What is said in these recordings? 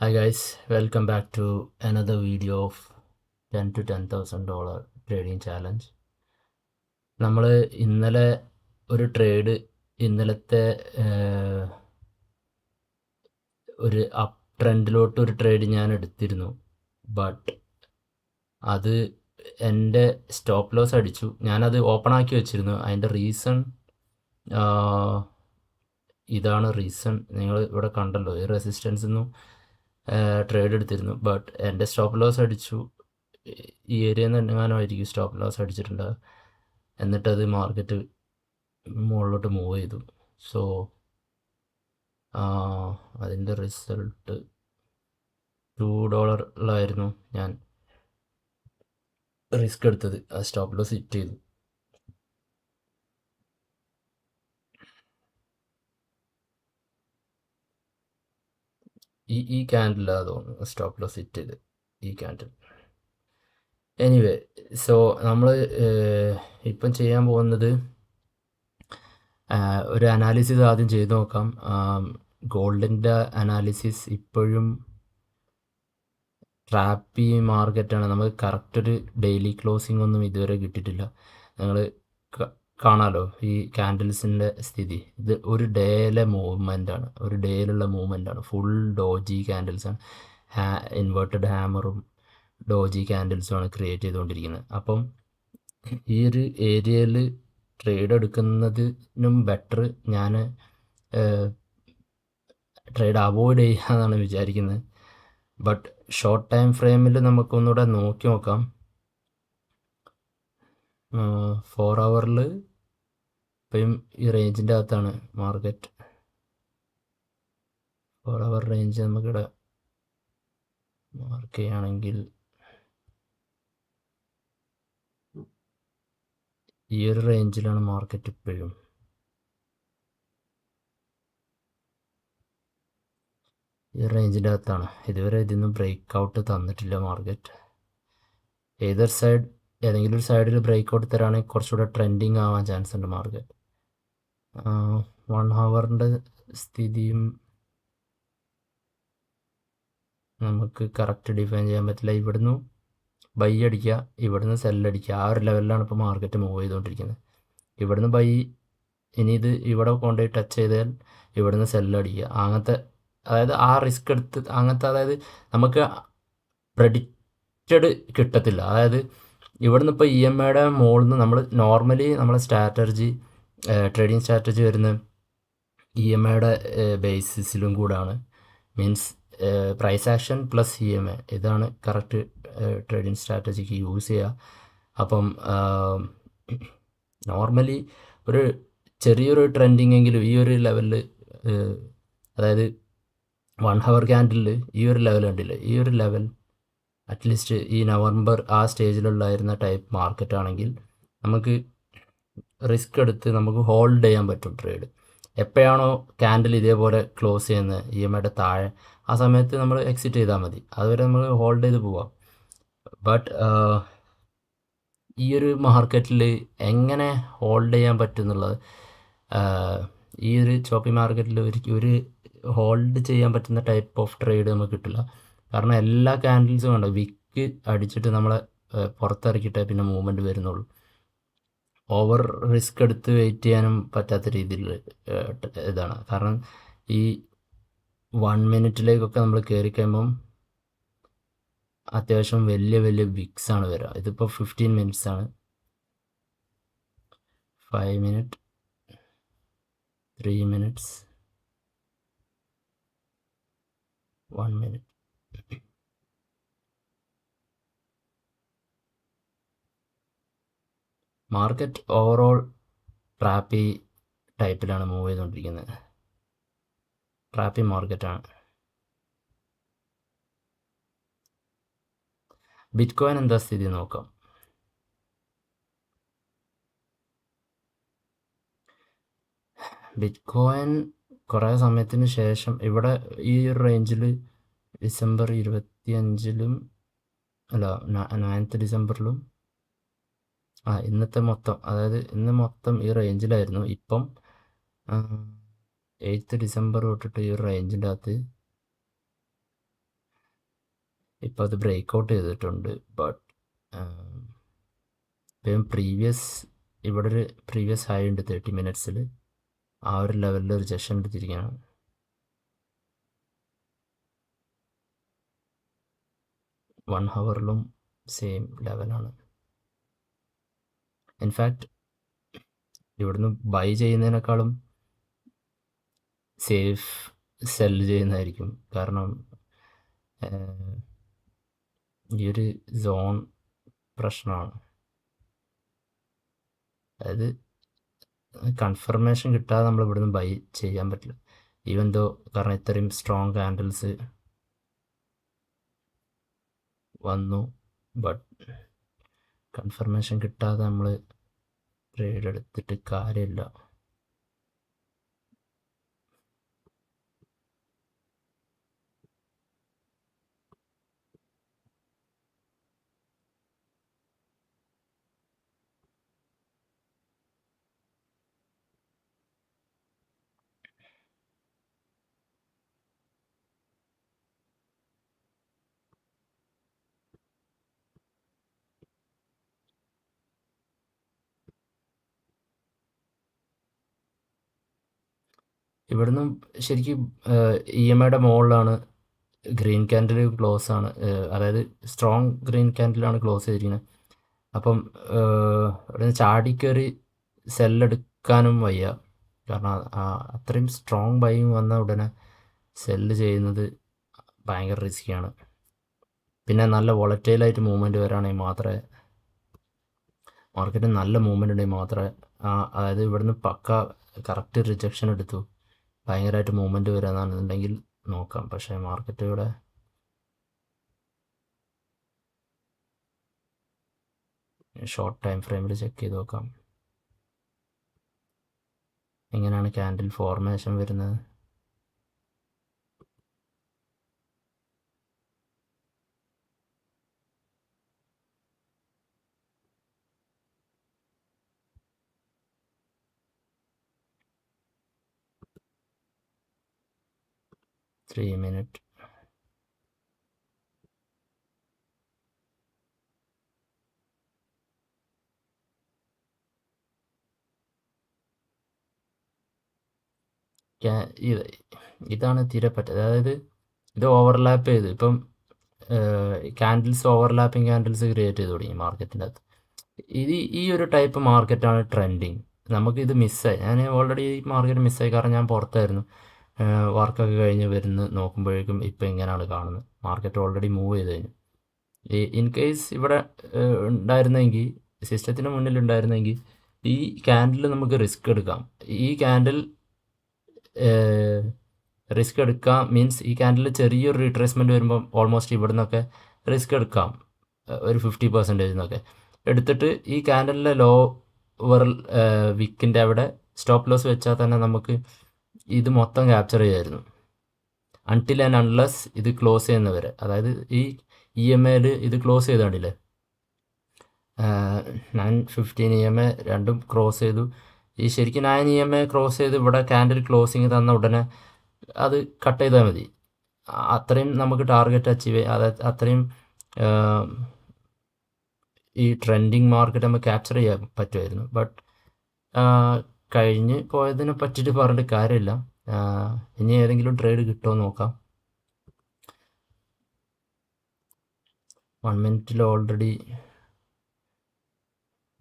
Hi guys, welcome back to another video of $10 to $10,000 trading challenge. നമ്മൾ ഇന്നലെ ഒരു trade ഇന്നലത്തെ ഒരു അപ്പ് ട്രെൻഡിലോട്ട് ഒരു ട്രേഡ് ഞാൻ എടുത്തിരുന്നു. ബട്ട് അത് എൻ്റെ സ്റ്റോപ്പ് ലോസ് അടിച്ചു. ഞാനത് ഓപ്പൺ ആക്കി വെച്ചിരുന്നു. അതിൻ്റെ റീസൺ ഇതാണ് റീസൺ. നിങ്ങൾ ഇവിടെ കണ്ടല്ലോ, ഈ റെസിസ്റ്റൻസ് നിന്നും ട്രേഡ് എടുത്തിരുന്നു. ബട്ട് എൻ്റെ സ്റ്റോപ്പ് ലോസ് അടിച്ചു. ഈ ഏരിയയിൽ നിന്ന് എങ്ങാനുമായിരിക്കും സ്റ്റോപ്പ് ലോസ് അടിച്ചിട്ടുണ്ടാകുക. എന്നിട്ടത് മാർക്കറ്റ് മുകളിലോട്ട് മൂവ് ചെയ്തു. സോ അതിൻ്റെ റിസൾട്ട് $2 ഞാൻ റിസ്ക് എടുത്തത്. ആ സ്റ്റോപ്പ് ലോസ് ഹിറ്റ് ചെയ്തു. ഈ ക്യാൻഡിലാണ് തോന്നുന്നു സ്റ്റോപ്പ് ലോസ് ഹിറ്റ് ചെയ്ത്, ഈ ക്യാൻഡിൽ. എനിവേ, സോ നമ്മൾ ഇപ്പം ചെയ്യാൻ പോകുന്നത് ഒരു അനാലിസിസ് ആദ്യം ചെയ്ത് നോക്കാം. ഗോൾഡിൻ്റെ അനാലിസിസ് ഇപ്പോഴും ട്രാപ്പി മാർക്കറ്റാണ്. നമുക്ക് കറക്റ്റ് ഒരു ഡെയിലി ക്ലോസിംഗ് ഒന്നും ഇതുവരെ കിട്ടിയിട്ടില്ല. നിങ്ങൾ കാണാമല്ലോ ഈ ക്യാൻഡിൽസിൻ്റെ സ്ഥിതി. ഇത് ഒരു ഡേയിലെ മൂവ്മെൻ്റാണ്, ഒരു ഡേയിലുള്ള മൂവ്മെൻ്റാണ്. ഫുൾ ഡോജി ക്യാൻഡിൽസാണ്. ഇൻവേർട്ടഡ് ഹാമറും ഡോജി ക്യാൻഡിൽസുമാണ് ക്രിയേറ്റ് ചെയ്തുകൊണ്ടിരിക്കുന്നത്. അപ്പം ഈ ഒരു ഏരിയയിൽ ട്രേഡ് എടുക്കുന്നതിനും ബെറ്റർ ഞാൻ ട്രേഡ് അവോയ്ഡ് ചെയ്യാമെന്നാണ് വിചാരിക്കുന്നത്. ബട്ട് ഷോർട്ട് ടൈം ഫ്രെയിമിൽ നമുക്കൊന്നുകൂടെ നോക്കി നോക്കാം. 4 ഹവറിൽ ഇപ്പം ഈ റേഞ്ചിൻ്റെ അകത്താണ് മാർക്കറ്റ്. 4 ഹവർ റേഞ്ച് നമുക്കിവിടെ മാർക്ക് ചെയ്യുകയാണെങ്കിൽ ഈ ഒരു റേഞ്ചിലാണ് മാർക്കറ്റ് ഇപ്പോഴും. ഈ റേഞ്ചിൻ്റെ അകത്താണ്. ഇതുവരെ ഇതിന്നും ബ്രേക്ക് ഔട്ട് തന്നിട്ടില്ല മാർക്കറ്റ്. ഏതെങ്കിലും ഒരു സൈഡിൽ ബ്രേക്ക് ഔട്ട് തരാണെങ്കിൽ കുറച്ചുകൂടെ ട്രെൻഡിങ് ആവാൻ ചാൻസ് ഉണ്ട് മാർക്കറ്റ്. 1 ഹവറിൻ്റെ സ്ഥിതിയും നമുക്ക് കറക്റ്റ് ഡിഫൈൻ ചെയ്യാൻ പറ്റില്ല. ഇവിടുന്ന് ബൈ അടിക്കുക, ഇവിടുന്ന് സെല്ലടിക്കുക, ആ ഒരു ലെവലിലാണ് ഇപ്പോൾ മാർക്കറ്റ് മൂവ് ചെയ്തുകൊണ്ടിരിക്കുന്നത്. ഇവിടുന്ന് ബൈ, ഇനി ഇത് ഇവിടെ കൊണ്ടുപോയി ടച്ച് ചെയ്താൽ ഇവിടുന്ന് സെല്ലടിക്കുക. അങ്ങനത്തെ, അതായത് ആ റിസ്ക് എടുത്ത് അങ്ങനത്തെ, അതായത് നമുക്ക് പ്രെഡിക്റ്റഡ് കിട്ടത്തില്ല. അതായത് ഇവിടുന്ന് ഇപ്പോൾ EMAയുടെ മുകളിൽ നിന്ന് നമ്മൾ നോർമലി നമ്മളെ സ്ട്രാറ്റജി, ട്രേഡിങ് സ്ട്രാറ്റജി വരുന്ന EMAയുടെ ബേസിസിലും കൂടാണ്. Means price action plus EMA, ഇതാണ് കറക്റ്റ് ട്രേഡിങ് സ്ട്രാറ്റജിക്ക് യൂസ് ചെയ്യുക. അപ്പം നോർമലി ഒരു ചെറിയൊരു ട്രെൻഡിങ് എങ്കിലും ഈ ഒരു ലെവലിൽ, അതായത് 1 ഹവർ ക്യാൻഡിലിൽ ഈ ഒരു ലെവൽ കണ്ടില്ല. ഈ ഒരു ലെവൽ അറ്റ്ലീസ്റ്റ് ഈ നവംബർ ആ സ്റ്റേജിലുള്ളായിരുന്ന ടൈപ്പ് മാർക്കറ്റ് ആണെങ്കിൽ നമുക്ക് റിസ്ക് എടുത്ത് നമുക്ക് ഹോൾഡ് ചെയ്യാൻ പറ്റും ട്രേഡ്. എപ്പോഴാണോ ക്യാൻഡിൽ ഇതേപോലെ ക്ലോസ് ചെയ്യുന്നത് EMAയുടെ താഴെ, ആ സമയത്ത് നമ്മൾ എക്സിറ്റ് ചെയ്താൽ മതി. അതുവരെ നമ്മൾ ഹോൾഡ് ചെയ്ത് പോവാം. ബട്ട് ഈ ഒരു മാർക്കറ്റിൽ എങ്ങനെ ഹോൾഡ് ചെയ്യാൻ പറ്റും എന്നുള്ളത്, ഈ ഒരു ചോപ്പി മാർക്കറ്റിൽ ഒരു ഹോൾഡ് ചെയ്യാൻ പറ്റുന്ന ടൈപ്പ് ഓഫ് ട്രേഡ് നമുക്ക് കിട്ടില്ല. കാരണം എല്ലാ ക്യാൻഡിൽസും ഉണ്ട് വിക്ക് അടിച്ചിട്ട് നമ്മളെ പുറത്തിറക്കിയിട്ടേ പിന്നെ മൂവ്മെൻറ്റ് വരുന്നുള്ളൂ. ഓവർ റിസ്ക് എടുത്ത് വെയിറ്റ് ചെയ്യാനും പറ്റാത്ത രീതിയിൽ ഇതാണ്. കാരണം ഈ 1 മിനിറ്റിലേക്കൊക്കെ നമ്മൾ കയറി കഴിയുമ്പം അത്യാവശ്യം വലിയ വലിയ വിക്സാണ് വരിക. ഇതിപ്പോൾ 15 മിനിറ്റ്സ് ആണ്. 5 minute, 3 minutes, 1 minute. Market overall trappy ടൈപ്പിലാണ് മൂവ് ചെയ്തുകൊണ്ടിരിക്കുന്നത്. ട്രാപ്പി മാർക്കറ്റാണ്. ബിറ്റ്കോയിൻ എന്താ സ്ഥിതി നോക്കാം. ബിറ്റ്കോയിൻ കുറേ സമയത്തിന് ശേഷം ഇവിടെ ഈ ഒരു റേഞ്ചിൽ ഡിസംബർ 25-ലും അല്ല 9th ഡിസംബറിലും ഇന്നത്തെ മൊത്തം, അതായത് ഇന്ന് മൊത്തം ഈ റേഞ്ചിലായിരുന്നു. ഇപ്പം 8th ഡിസംബർ തൊട്ടിട്ട് ഈ ഒരു റേഞ്ചിൻ്റെ അകത്ത് ഇപ്പോൾ അത് ബ്രേക്ക് ഔട്ട് ചെയ്തിട്ടുണ്ട്. ബട്ട് ഇപ്പം ഇവിടെ ഒരു പ്രീവിയസ് ഹൈ ഉണ്ട് 30 മിനിറ്റ്സിൽ. ആ ഒരു ലെവലിൽ ഒരു റിജക്ഷൻ എടുത്തിരിക്കുകയാണ്. 1 ഹവറിലും സെയിം ലെവലാണ്. ഇൻഫാക്റ്റ് ഇവിടുന്ന് ബൈ ചെയ്യുന്നതിനേക്കാളും സേഫ് സെല്ല് ചെയ്യുന്നതായിരിക്കും. കാരണം ഈ ഒരു സോൺ പ്രശ്നമാണ്. അതായത് കൺഫർമേഷൻ കിട്ടാതെ നമ്മൾ ഇവിടുന്ന് ബൈ ചെയ്യാൻ പറ്റില്ല. ഈവൻ ദോ, കാരണം ഇത്രയും സ്ട്രോങ് കാൻഡിൽസ് വന്നു, ബട്ട് കൺഫർമേഷൻ കിട്ടാതെ നമ്മൾ ട്രേഡ് എടുത്തിട്ട് കാര്യമില്ല. ഇവിടുന്ന് ശരിക്കും EMAയുടെ മുകളിലാണ് ഗ്രീൻ ക്യാൻഡിൽ ക്ലോസ് ആണ്. അതായത് സ്ട്രോങ് ഗ്രീൻ ക്യാൻഡിലാണ് ക്ലോസ് ചെയ്തിരിക്കുന്നത്. അപ്പം ഇവിടെ ചാടിക്കയറി സെല്ലെടുക്കാനും വയ്യ. കാരണം അത്രയും സ്ട്രോങ് ബൈയിങ് വന്ന ഉടനെ സെല്ല് ചെയ്യുന്നത് ഭയങ്കര റിസ്ക്കിയാണ്. പിന്നെ നല്ല വോളറ്റൈലായിട്ട് മൂവ്മെൻറ്റ് വരാണെങ്കിൽ മാത്രമേ, മാർക്കറ്റിൽ നല്ല മൂവ്മെൻറ്റ് ഉണ്ടെങ്കിൽ മാത്രമേ, അതായത് ഇവിടുന്ന് പക്ക കറക്റ്റ് റിജക്ഷൻ എടുത്തു ഭയങ്കരമായിട്ട് മൂവ്മെൻറ്റ് വരാമെന്നുണ്ടെങ്കിൽ നോക്കാം. പക്ഷേ മാർക്കറ്റ് ഇവിടെ ഷോർട്ട് ടൈം ഫ്രെയിമിൽ ചെക്ക് ചെയ്ത് നോക്കാം എങ്ങനെയാണ് ക്യാൻഡിൽ ഫോർമേഷൻ വരുന്നത്. ത്രീ മിനിറ്റ് ഇതാണ് തീരെ പറ്റുക. അതായത് ഇത് ഓവർലാപ്പ് ചെയ്ത് ഇപ്പം ക്യാൻഡിൽസ് ഓവർലാപ്പിംഗ് ക്യാൻഡിൽസ് ക്രിയേറ്റ് ചെയ്ത് തുടങ്ങി മാർക്കറ്റിൻ്റെ അകത്ത്. ഈ ഒരു ടൈപ്പ് മാർക്കറ്റാണ് ട്രെൻഡിങ്. നമുക്കിത് മിസ്സായി. ഞാൻ ഓൾറെഡി ഈ മാർക്കറ്റ് മിസ്സായി, കാരണം ഞാൻ പുറത്തായിരുന്നു. വർക്കൊക്കെ കഴിഞ്ഞ് വരുന്ന നോക്കുമ്പോഴേക്കും ഇപ്പം ഇങ്ങനെയാണ് കാണുന്നത്. മാർക്കറ്റ് ഓൾറെഡി മൂവ് ചെയ്ത് കഴിഞ്ഞു. ഇൻ കേസ് ഇവിടെ ഉണ്ടായിരുന്നെങ്കിൽ, സിസ്റ്റത്തിന് മുന്നിൽ ഉണ്ടായിരുന്നെങ്കിൽ, ഈ ക്യാൻഡിൽ നമുക്ക് റിസ്ക് എടുക്കാം. ഈ ക്യാൻഡിൽ റിസ്ക് എടുക്കാം മീൻസ് ഈ ക്യാൻഡിൽ ചെറിയൊരു റീട്രേസ്മെൻറ്റ് വരുമ്പം ഓൾമോസ്റ്റ് ഇവിടെ നിന്നൊക്കെ റിസ്ക് എടുക്കാം. ഒരു 50% എന്നൊക്കെ എടുത്തിട്ട് ഈ ക്യാൻഡലിലെ ലോവർ വിക്കിൻ്റെ അവിടെ സ്റ്റോപ്പ് ലോസ് വെച്ചാൽ തന്നെ നമുക്ക് ഇത് മൊത്തം ക്യാപ്ചർ ചെയ്യായിരുന്നു. അൺടിൽ ആൻഡ് അൺലെസ് ഇത് ക്ലോസ് ചെയ്യുന്നവരെ. അതായത് ഈ EMAയിൽ ഇത് ക്ലോസ് ചെയ്ത് കണ്ടില്ലേ, 9:15 EMA രണ്ടും ക്രോസ് ചെയ്തു. ഈ ശരിക്കും 9 EMA ക്രോസ് ചെയ്ത് ഇവിടെ ക്യാൻഡിൽ ക്ലോസിങ് തന്ന ഉടനെ അത് കട്ട് ചെയ്താൽ മതി. അത്രയും നമുക്ക് ടാർഗറ്റ് അച്ചീവ് ചെയ്യാം. അതായത് അത്രയും ഈ ട്രെൻഡിങ് മാർക്കറ്റ് നമുക്ക് ക്യാപ്ചർ ചെയ്യാൻ പറ്റുമായിരുന്നു. ബട്ട് കഴിഞ്ഞ് പോയതിനെ പറ്റിയിട്ട് പറഞ്ഞിട്ട് കാര്യമില്ല. ഇനി ഏതെങ്കിലും ട്രേഡ് കിട്ടുമോ നോക്കാം. 1 മിനിറ്റിൽ ഓൾറെഡി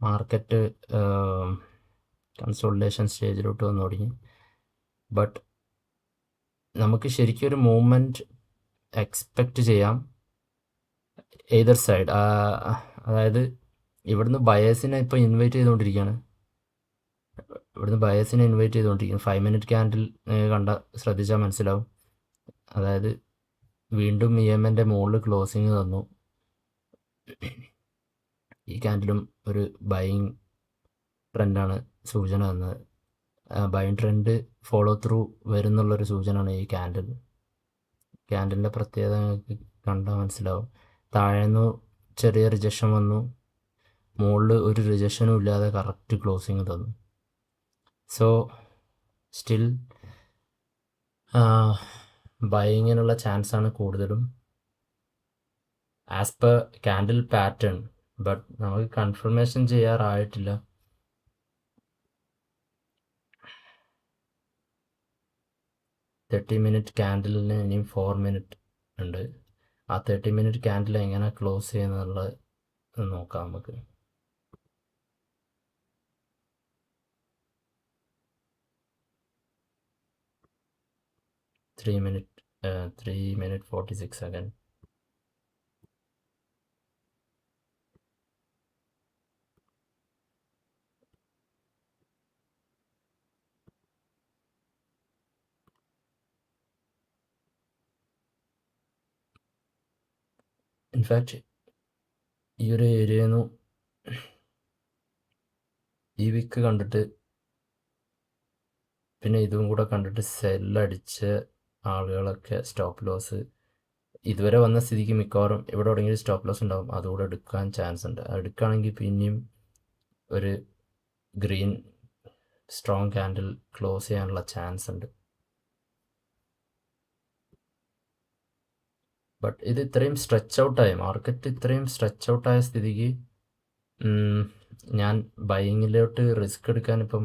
മാർക്കറ്റ് കൺസോളിഡേഷൻ സ്റ്റേജിലോട്ട് വന്നു തുടങ്ങി. ബട്ട് നമുക്ക് ശരിക്കും ഒരു മൂവ്മെൻറ്റ് എക്സ്പെക്റ്റ് ചെയ്യാം ഏതർ സൈഡ്. അതായത് ഇവിടുന്ന് ബയേഴ്സിനെ ഇപ്പോൾ ഇൻവൈറ്റ് ചെയ്തുകൊണ്ടിരിക്കുകയാണ്. 5 മിനിറ്റ് ക്യാൻഡിൽ ശ്രദ്ധിച്ചാൽ മനസ്സിലാവും. അതായത് വീണ്ടും EMAൻ്റെ മുകളിൽ ക്ലോസിങ് തന്നു. ഈ ക്യാൻഡിലും ഒരു ബൈയിങ് ട്രെൻഡാണ് സൂചന തന്നത്. ബൈയിങ് ട്രെൻഡ് ഫോളോ ത്രൂ വരുന്നുള്ളൊരു സൂചനയാണ് ഈ ക്യാൻഡിലിൻ്റെ പ്രത്യേകത നിങ്ങൾക്ക് കണ്ടാൽ മനസ്സിലാവും. താഴേന്നു ചെറിയ റിജക്ഷൻ വന്നു, മുകളിൽ ഒരു റിജക്ഷനും ഇല്ലാതെ കറക്റ്റ് ക്ലോസിങ് തന്നു. സോ സ്റ്റിൽ ബൈയിങ്ങിനുള്ള ചാൻസാണ് കൂടുതലും. As per candle pattern, but നമുക്ക് കൺഫർമേഷൻ ചെയ്യാറായിട്ടില്ല. $30 ക്യാൻഡിലിന് ഇനിയും 4 മിനിറ്റ് ഉണ്ട്. ആ 30 ക്യാൻഡിൽ എങ്ങനെ ക്ലോസ് ചെയ്യുന്നുള്ളത് നോക്കാം നമുക്ക്. ത്രീ മിനിറ്റ് 46 ഇൻഫാക്റ്റ് ഈ ഒരു ഏരിയയിൽ ഈ വിക്ക് കണ്ടിട്ട് പിന്നെ ഇതും കൂടെ കണ്ടിട്ട് സെല്ലടിച്ച ആളുകളൊക്കെ സ്റ്റോപ്പ് ലോസ് ഇതുവരെ വന്ന സ്ഥിതിക്ക് മിക്കവാറും ഇവിടെ എവിടെയെങ്കിലും സ്റ്റോപ്പ് ലോസ് ഉണ്ടാവും, അതുകൂടെ എടുക്കാൻ ചാൻസ് ഉണ്ട്. എടുക്കുകയാണെങ്കിൽ പിന്നെയും ഒരു ഗ്രീൻ സ്ട്രോങ് ക്യാൻഡിൽ ക്ലോസ് ചെയ്യാനുള്ള ചാൻസ് ഉണ്ട്. ബട്ട് ഇത് ഇത്രയും സ്ട്രെച്ച് ഔട്ടായി, മാർക്കറ്റ് ഇത്രയും സ്ട്രെച്ച് ഔട്ടായ സ്ഥിതിക്ക് ഞാൻ ബൈയിങ്ങിലോട്ട് റിസ്ക് എടുക്കാൻ ഇപ്പം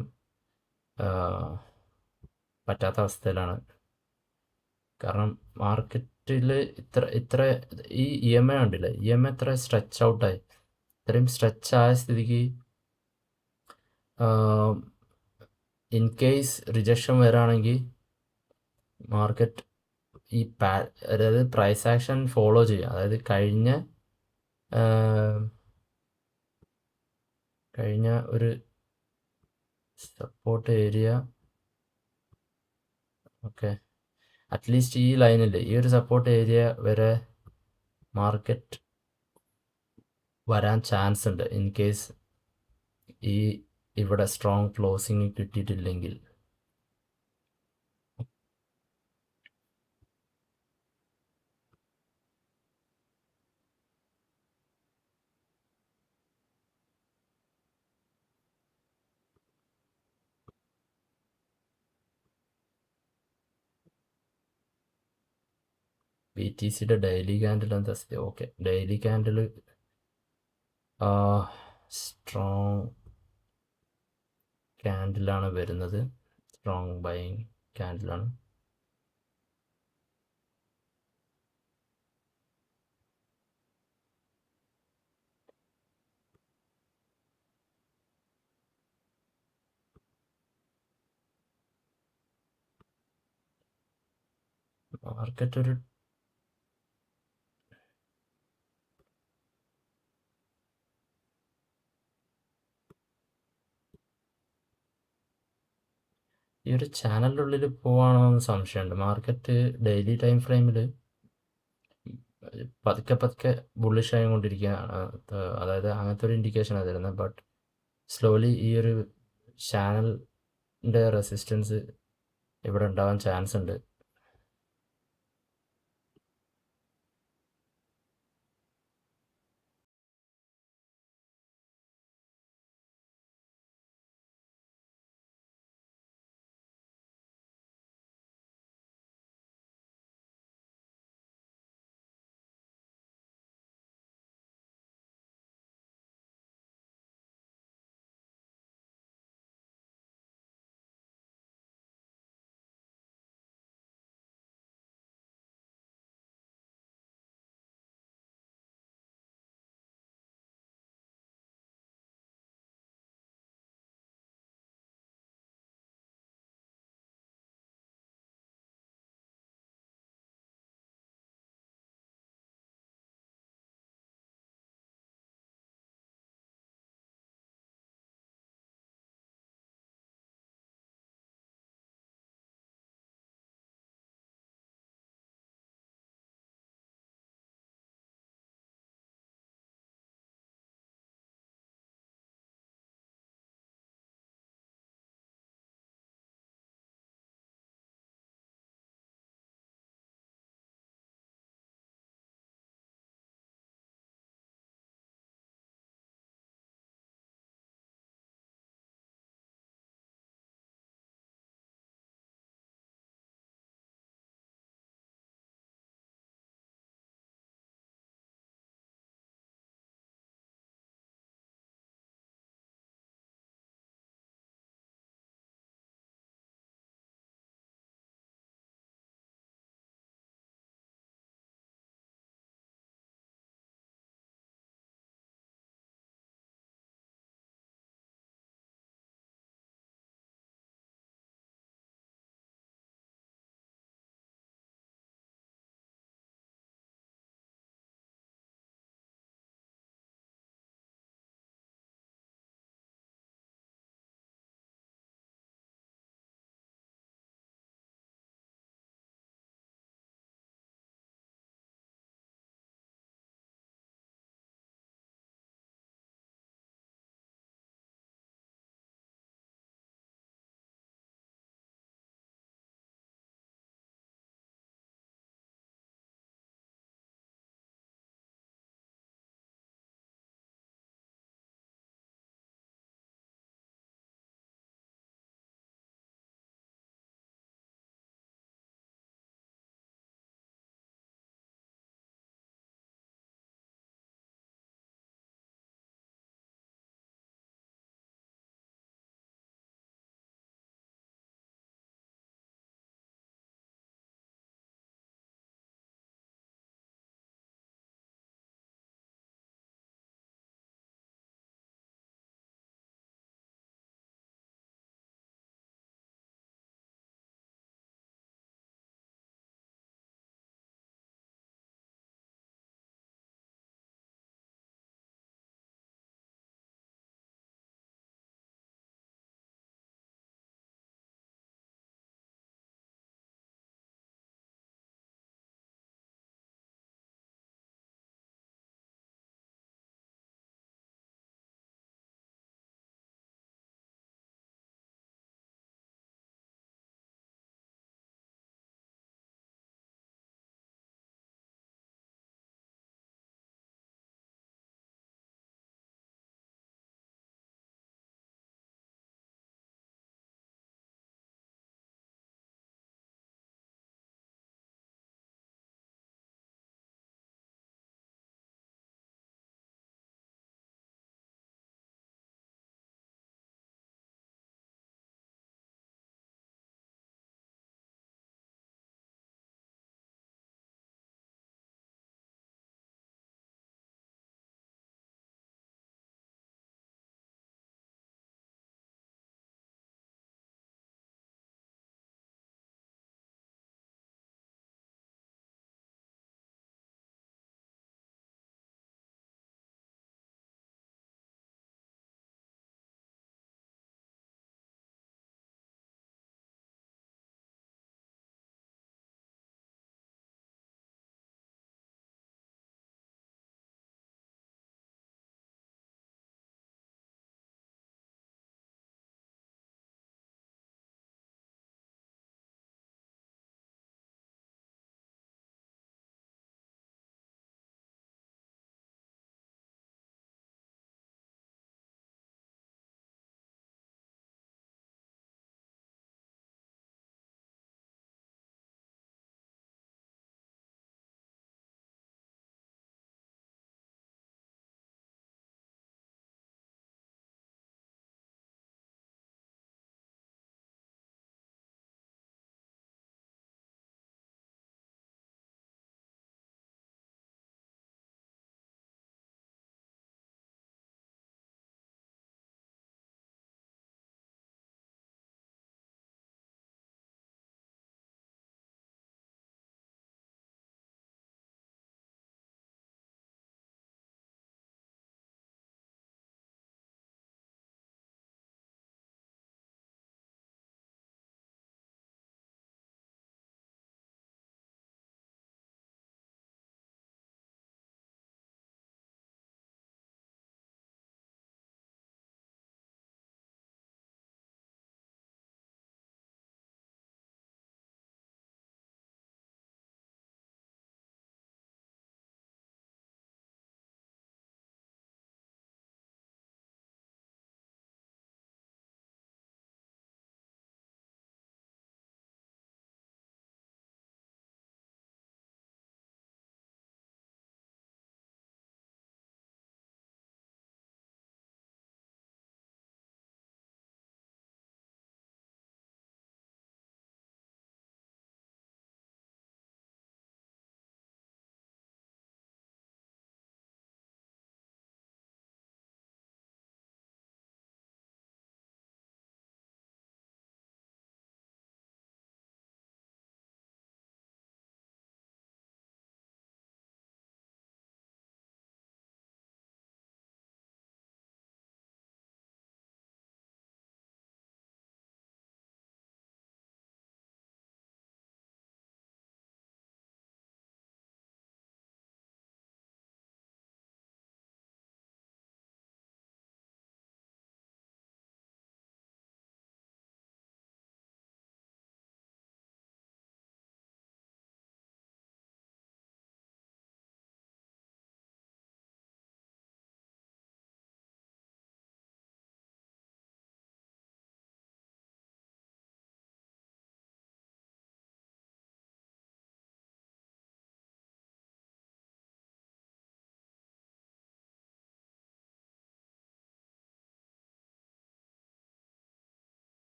പറ്റാത്ത അവസ്ഥയിലാണ്. കാരണം മാർക്കറ്റിൽ ഇത്ര ഈ EMA കണ്ടില്ലേ, EMA ഇത്ര സ്ട്രെച്ച് ഔട്ടായി, ഇത്രയും സ്ട്രെച്ച് ആയ സ്ഥിതിക്ക് ഇൻ കേസ് റിജക്ഷൻ വരാണെങ്കിൽ മാർക്കറ്റ് ഈ അതായത് പ്രൈസ് ആക്ഷൻ ഫോളോ ചെയ്യുക. അതായത് കഴിഞ്ഞ ഒരു സപ്പോർട്ട് ഏരിയ, ഓക്കെ, അറ്റ്ലീസ്റ്റ് ഈ ലൈനിൽ ഈ ഒരു സപ്പോർട്ട് ഏരിയ വരെ മാർക്കറ്റ് വരാൻ ചാൻസ് ഉണ്ട് ഇൻ കേസ് ഇവിടെ സ്ട്രോങ് ക്ലോസിങ് കിട്ടിയിട്ടില്ലെങ്കിൽ. BTCയുടെ ഡെയിലി ക്യാൻഡിൽ എന്താ സ്ഥിതി? ഓക്കെ, ഡെയിലി ക്യാൻഡിൽ സ്ട്രോങ് ക്യാൻഡിലാണ് വരുന്നത്, സ്ട്രോങ് ബൈയിങ് ക്യാൻഡിലാണ്. മാർക്കറ്റ് ഒരു ഈ ഒരു ചാനലിൻ്റെ ഉള്ളിൽ പോവാണോ എന്ന് സംശയമുണ്ട്. മാർക്കറ്റ് ഡെയിലി ടൈം ഫ്രെയിമിൽ പതുക്കെ ബുള്ളിഷ് ആയിക്കൊണ്ടിരിക്കുകയാണ്. അതായത് അങ്ങനത്തെ ഒരു ഇൻഡിക്കേഷനാണ് തരുന്നത്. ബട്ട് സ്ലോലി ഈ ഒരു ചാനലിൻ്റെ റെസിസ്റ്റൻസ് ഇവിടെ ഉണ്ടാവാൻ ചാൻസ് ഉണ്ട്.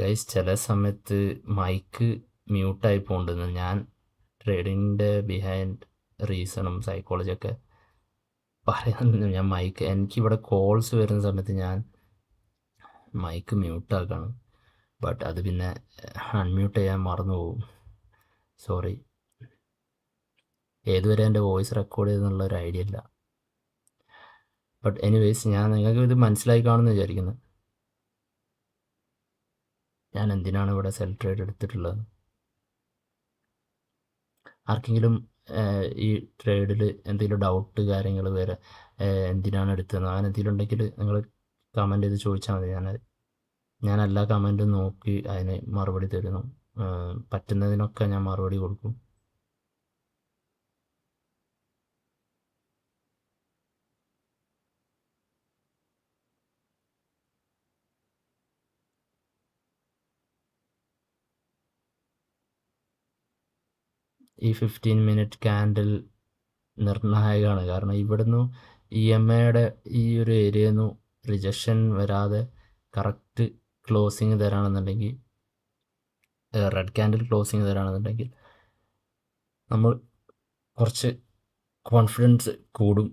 ഗൈസ് ചില സമയത്ത് മൈക്ക് മ്യൂട്ടായി പോകണ്ടെന്ന് ഞാൻ ട്രേഡിങ്ങിൻ്റെ ബിഹൈൻഡ് റീസണും സൈക്കോളജിയൊക്കെ പറയുന്നുണ്ട്. ഞാൻ മൈക്ക് എനിക്കിവിടെ കോൾസ് വരുന്ന സമയത്ത് ഞാൻ മൈക്ക് മ്യൂട്ടാക്കാണ്, ബട്ട് അത് പിന്നെ അൺമ്യൂട്ട് ചെയ്യാൻ മറന്നു പോകും. സോറി. ഏതുവരെ എൻ്റെ വോയിസ് റെക്കോർഡ് ചെയ്തെന്നുള്ള ഒരു ഐഡിയ ഇല്ല. ബട്ട് എനിവേയ്സ് ഞാൻ നിങ്ങൾക്ക് ഇത് മനസ്സിലായി കാണുമെന്ന് വിചാരിക്കുന്നു ഞാൻ എന്തിനാണ് ഇവിടെ സെൽ ട്രേഡ് എടുത്തിട്ടുള്ളത്. ആർക്കെങ്കിലും ഈ ട്രേഡിൽ എന്തെങ്കിലും ഡൗട്ട് കാര്യങ്ങൾ വേറെ എന്തിനാണ് എടുത്തത് അങ്ങനെ എന്തെങ്കിലും ഉണ്ടെങ്കിൽ നിങ്ങൾ കമൻറ്റ് ചെയ്ത് ചോദിച്ചാൽ മതി. ഞാൻ എല്ലാ കമൻറ്റും നോക്കി അതിന് മറുപടി തരുന്നു. പറ്റുന്നതിനൊക്കെ ഞാൻ മറുപടി കൊടുക്കും. ഈ 15 മിനിറ്റ് ക്യാൻഡിൽ നിർണായകമാണ്. കാരണം ഇവിടുന്ന് EMAയുടെ ഈ ഒരു ഏരിയയിൽ നിന്ന് റിജക്ഷൻ വരാതെ കറക്റ്റ് ക്ലോസിങ് തരാണെന്നുണ്ടെങ്കിൽ, റെഡ് ക്യാൻഡിൽ ക്ലോസിങ് തരാണെന്നുണ്ടെങ്കിൽ നമ്മൾ കുറച്ച് കോൺഫിഡൻസ് കൂടും.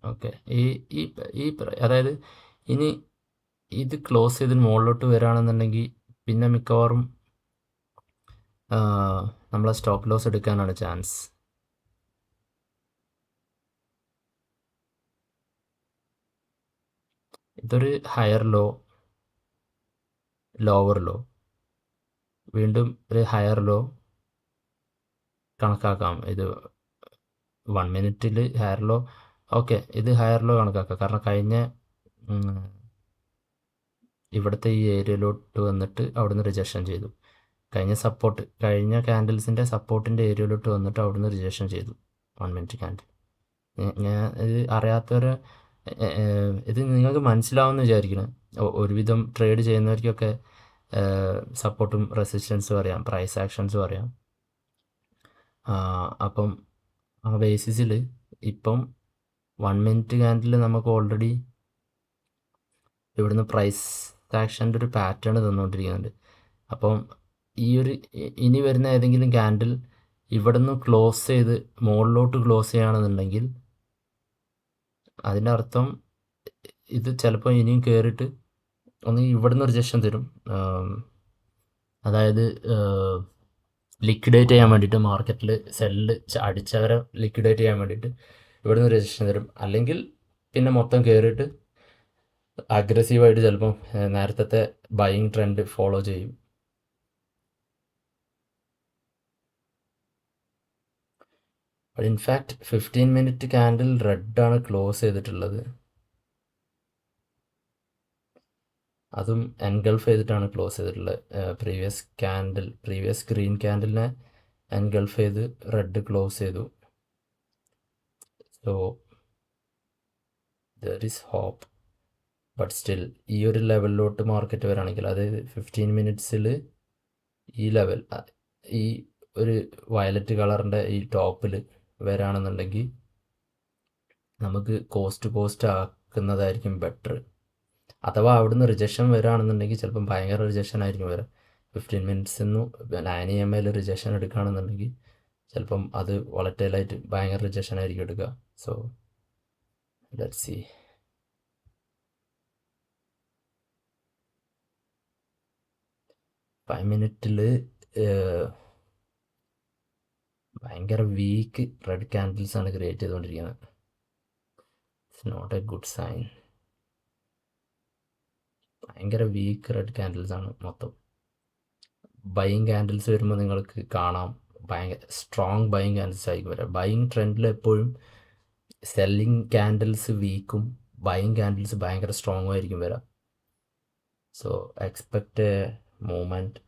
ഓക്കെ. ഈ ഈ ഈ അതായത് ഇനി ഇത് ക്ലോസ് ചെയ്ത് മുകളിലോട്ട് വരികയാണെന്നുണ്ടെങ്കിൽ പിന്നെ മിക്കവാറും നമ്മളെ സ്റ്റോപ്പ് ലോസ് എടുക്കാനാണ് ചാൻസ്. ഇതൊരു ഹയർ ലോ, ലോവർ ലോ, വീണ്ടും ഒരു ഹയർ ലോ കണക്കാക്കാം. ഇത് 1 മിനിറ്റിൽ ഹയർ ലോ, ഓക്കെ, ഇത് ഹയർ ലോ കണക്കാക്കാം. കാരണം കഴിഞ്ഞ ഇവിടുത്തെ ഈ ഏരിയയിലോട്ട് വന്നിട്ട് അവിടുന്ന് റിജക്ഷൻ ചെയ്തു. കഴിഞ്ഞ ക്യാൻഡിൽസിൻ്റെ സപ്പോർട്ടിൻ്റെ ഏരിയയിലോട്ട് വന്നിട്ട് അവിടുന്ന് റിജക്ഷൻ ചെയ്തു 1 മിനിറ്റ് ക്യാൻഡിൽ. ഞാൻ ഇത് അറിയാത്തവരെ ഇത് നിങ്ങൾക്ക് മനസ്സിലാവുമെന്ന് വിചാരിക്കണം. ഒരുവിധം ട്രേഡ് ചെയ്യുന്നവർക്കൊക്കെ സപ്പോർട്ടും റെസിസ്റ്റൻസും അറിയാം, പ്രൈസ് ആക്ഷൻസും അറിയാം. അപ്പം ആ ബേസിസിൽ ഇപ്പം 1 മിനിറ്റ് ക്യാൻഡിൽ നമുക്ക് ഓൾറെഡി ഇവിടുന്ന് പ്രൈസ് ആക്ഷൻ്റെ ഒരു പാറ്റേൺ തന്നുകൊണ്ടിരിക്കുന്നുണ്ട്. അപ്പം ഇനി വരുന്ന ഏതെങ്കിലും ക്യാൻഡിൽ ഇവിടുന്ന് ക്ലോസ് ചെയ്ത് മുകളിലോട്ട് ക്ലോസ് ചെയ്യുകയാണെന്നുണ്ടെങ്കിൽ അതിൻ്റെ അർത്ഥം ഇത് ചിലപ്പോൾ ഇനിയും കയറിയിട്ട് ഒന്നെങ്കിൽ ഇവിടുന്ന് റിജക്ഷൻ തരും, അതായത് ലിക്വിഡേറ്റ് ചെയ്യാൻ വേണ്ടിയിട്ട് മാർക്കറ്റിൽ സെല്ല് അടിച്ചവരെ ലിക്വിഡേറ്റ് ചെയ്യാൻ വേണ്ടിയിട്ട് ഇവിടുന്ന് റിജക്ഷൻ തരും. അല്ലെങ്കിൽ പിന്നെ മൊത്തം കയറിയിട്ട് അഗ്രസീവായിട്ട് ചിലപ്പം നേരത്തെ ബൈയിങ് ട്രെൻഡ് ഫോളോ ചെയ്യും. ബട്ട് ഇൻഫാക്റ്റ് 15 മിനിറ്റ് ക്യാൻഡിൽ റെഡാണ് ക്ലോസ് ചെയ്തിട്ടുള്ളത്. അതും എൻഗൾഫ് ചെയ്തിട്ടാണ് ക്ലോസ് ചെയ്തിട്ടുള്ളത്. പ്രീവിയസ് ഗ്രീൻ ക്യാൻഡിലിനെ എൻഗൾഫ് ചെയ്ത് റെഡ് ക്ലോസ് ചെയ്തു. So there is hope. But still ഈ ഒരു ലെവലിലോട്ട് മാർക്കറ്റ് വരാണെങ്കിൽ, അതായത് 15 മിനിറ്റ്സിൽ ഈ ലെവൽ, ഈ ഒരു വയലറ്റ് കളറിൻ്റെ ഈ ടോപ്പിൽ വരാണെന്നുണ്ടെങ്കിൽ നമുക്ക് കോസ്റ്റ് ആക്കുന്നതായിരിക്കും ബെറ്റർ. അഥവാ അവിടുന്ന് റിജക്ഷൻ വരികയാണെന്നുണ്ടെങ്കിൽ ചിലപ്പം ഭയങ്കര റിജക്ഷൻ ആയിരിക്കും വരാം. 15 മിനിറ്റ്സിൽ നിന്ന് 9 EMAയിൽ റിജക്ഷൻ എടുക്കുകയാണെന്നുണ്ടെങ്കിൽ ചിലപ്പം അത് വളറ്റൈലായിട്ട് ഭയങ്കര റിജക്ഷൻ ആയിരിക്കും എടുക്കുക. So let's see. ഫൈവ് മിനിറ്റിൽ ഭയങ്കര വീക്ക് റെഡ് ക്യാൻഡിൽസ് ആണ് ക്രിയേറ്റ് ചെയ്തുകൊണ്ടിരിക്കുന്നത്. It's not a good sign. ഭയങ്കര വീക്ക് റെഡ് ക്യാൻഡിൽസ് ആണ് മൊത്തം. ബൈയിങ് ക്യാൻഡിൽസ് വരുമ്പോൾ നിങ്ങൾക്ക് കാണാം, ഭയങ്കര സ്ട്രോങ് ബൈയിങ് ക്യാൻഡിൽസ് ആയിരിക്കും വരാം. ബൈയിങ് ട്രെൻഡിൽ എപ്പോഴും സെല്ലിങ് ക്യാൻഡിൽസ് വീക്കും ബൈയിങ് ക്യാൻഡിൽസ് ഭയങ്കര സ്ട്രോങ് ആയിരിക്കും വരാം. So expect A movement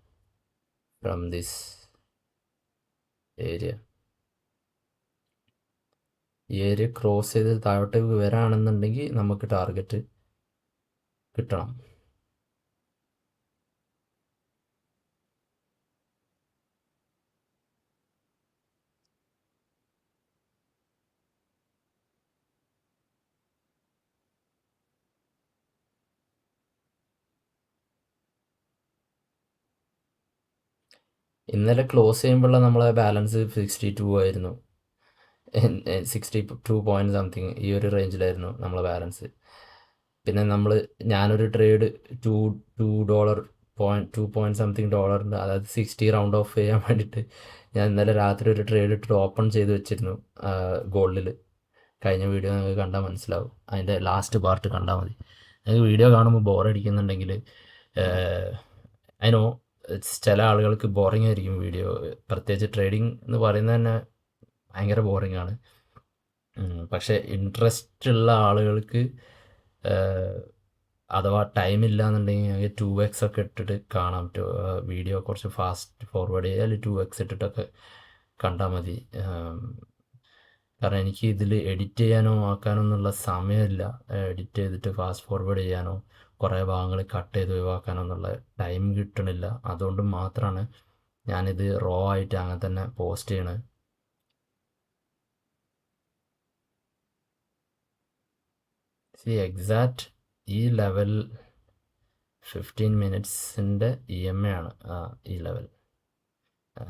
from this area. ഈ ഏരിയ ക്രോസ് ചെയ്ത് താഴോട്ടേക്ക് വരാണെന്നുണ്ടെങ്കിൽ നമുക്ക് ടാർഗറ്റ് കിട്ടണം. ഇന്നലെ ക്ലോസ് ചെയ്യുമ്പോഴുള്ള നമ്മളെ ബാലൻസ് 62 ആയിരുന്നു. 62 പോയിൻറ്റ് സംതിങ് ഈ ഒരു റേഞ്ചിലായിരുന്നു നമ്മളെ ബാലൻസ്. പിന്നെ ഞാനൊരു ട്രേഡ് $2 പോയിൻറ്റ് സംതിങ് ഡോളറിൻ്റെ, അതായത് 60 റൗണ്ട് ഓഫ് ചെയ്യാൻ വേണ്ടിയിട്ട് ഞാൻ ഇന്നലെ രാത്രി ഒരു ട്രേഡ് ഇട്ടിട്ട് ഓപ്പൺ ചെയ്ത് വെച്ചിരുന്നു ഗോൾഡിൽ. കഴിഞ്ഞ വീഡിയോ നിങ്ങൾക്ക് കണ്ടാൽ മനസ്സിലാവും, അതിൻ്റെ ലാസ്റ്റ് പാർട്ട് കണ്ടാൽ മതി. നിങ്ങൾക്ക് വീഡിയോ കാണുമ്പോൾ ബോറടിക്കുന്നുണ്ടെങ്കിൽ അതിനോ ചില ആളുകൾക്ക് ബോറിംഗ് ആയിരിക്കും വീഡിയോ, പ്രത്യേകിച്ച് ട്രേഡിംഗ് എന്ന് പറയുന്നത് തന്നെ ഭയങ്കര ബോറിംഗ് ആണ്. പക്ഷേ ഇൻട്രസ്റ്റ് ഉള്ള ആളുകൾക്ക് അഥവാ ടൈം ഇല്ല എന്നുണ്ടെങ്കിൽ 2x ഒക്കെ ഇട്ടിട്ട് കാണാം. വീഡിയോ കുറച്ച് ഫാസ്റ്റ് ഫോർവേഡ് ചെയ്യുക, അല്ലെങ്കിൽ 2x ഇട്ടിട്ടൊക്കെ കണ്ടാൽ മതി. കാരണം എനിക്ക് ഇതിൽ എഡിറ്റ് ചെയ്യാനോ ആക്കാനോ എന്നുള്ള സമയമില്ല. എഡിറ്റ് ചെയ്തിട്ട് ഫാസ്റ്റ് ഫോർവേഡ് ചെയ്യാനോ കുറേ ഭാഗങ്ങൾ കട്ട് ചെയ്ത് ഒഴിവാക്കാനോ എന്നുള്ള ടൈം കിട്ടണില്ല. അതുകൊണ്ട് മാത്രമാണ് ഞാനിത് റോ ആയിട്ട് അങ്ങനെ തന്നെ പോസ്റ്റ് ചെയ്യണത്. എക്സാക്റ്റ് ഈ ലെവൽ 15 മിനിറ്റ്സിൻ്റെ EMA ആണ്. ഈ ലെവൽ